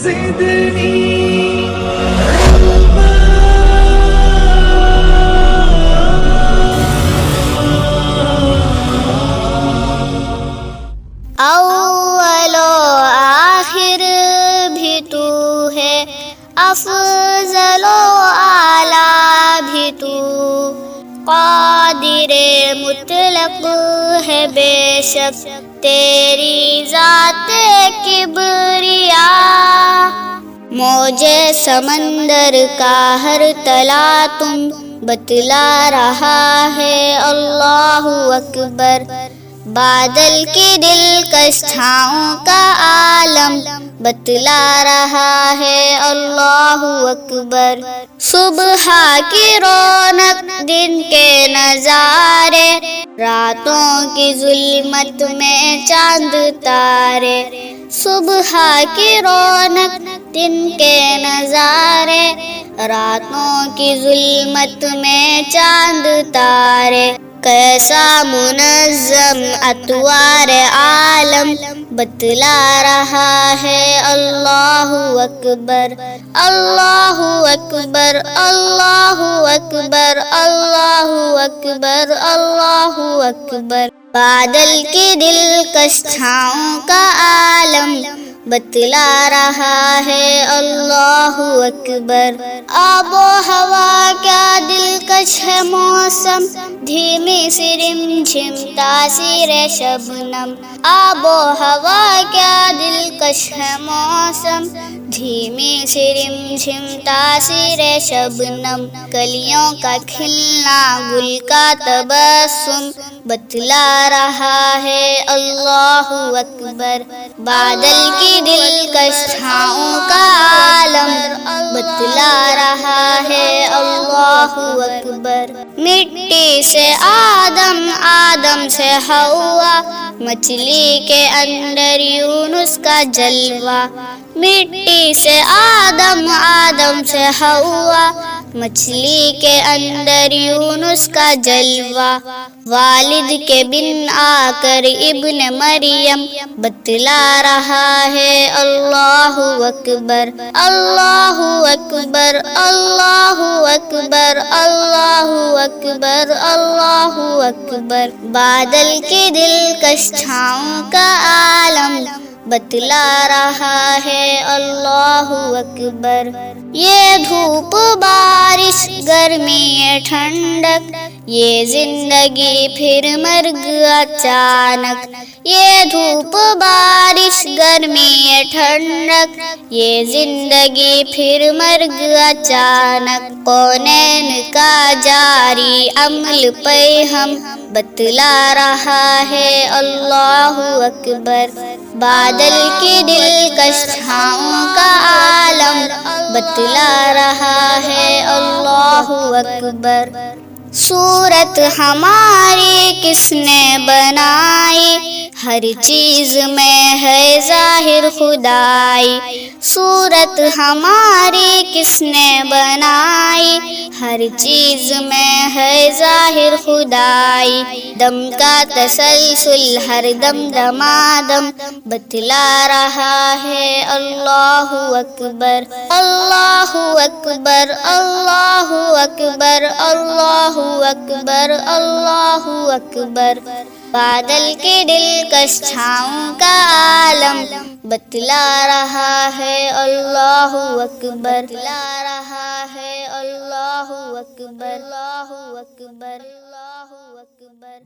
زدني اول و آخر بھی تو ہے، افضل و اعلیٰ بھی تو، قادر مطلق ہے بے شک تیری ذات کبریا۔ موجے سمندر کا ہر تلا تم بتلا رہا ہے اللہ اکبر، بادل کی دلکش چھاؤں کا عالم بتلا رہا ہے اللہ اکبر۔ صبح کی رونق دن کے نظارے، راتوں کی ظلمت میں چاند تارے، صبح کی رونق دن کے نظارے، راتوں کی ظلمت میں چاند تارے، کیسا منظم اطوار عالم بتلا رہا ہے اللہ اکبر، اللہ اکبر، اللہ اکبر، اللہ اکبر، اللہ اکبر۔ بادل کی دلکش چھاؤں کا عالم بتلا رہا ہے اللہ اکبر۔ آب و ہوا کیا دلکش ہے موسم، دھیمی سی رمجھم تاثیر شبنم، آب و ہوا کیا دلکش ہے موسم، دھیمی سی رمجھم تاثیر شبنم، کلیوں کا کھلنا گل کا تبسم بتلا رہا ہے اللہ اکبر۔ بادل کی دلکش چھاؤں کا عالم بتلا رہا ہے اللہ اکبر۔ مٹی سے آدم، آدم سے حوا، مچھلی کے اندر یونس کا جلوہ، مٹی سے آدم، آدم سے حوا، مچھلی کے اندر یونس کا جلوہ، والد کے بن آ کر ابن مریم بتلا رہا ہے اللہ اکبر، اللہ اکبر، اللہ اکبر، اللہ اکبر، اللہ اکبر۔ بادل کی دلکش چھاؤں کا عالم بتلا رہا ہے اللہ اکبر۔ یہ دھوپ بارش گرمی ٹھنڈک، یہ زندگی پھر مرگ اچانک، یہ دھوپ بارش گرمی ٹھنڈک، یہ زندگی پھر مرگ اچانک، کونین کا جاری عمل پہ ہم بتلا رہا ہے اللہ اکبر۔ بادل کی دلکش چھاؤں کا عالم بتلا رہا ہے اللہ اکبر۔ صورت ہماری کس نے بنائی، ہر چیز میں ہے ظاہر خدائی، صورت ہماری کس نے بنائی، ہر چیز میں ہے ظاہر خدائی، دم کا تسلسل ہر دم دمادم بتلا رہا ہے اللہ اکبر، اللہ اکبر، اللہ اکبر، اللہ اکبر، اللہ اکبر۔ بادل کی دلکش چھاؤں کا عالم بتلا رہا ہے اللہ اکبر، بتلا رہا ہے اللہ اکبر، اللہ اکبر، اللہ اکبر۔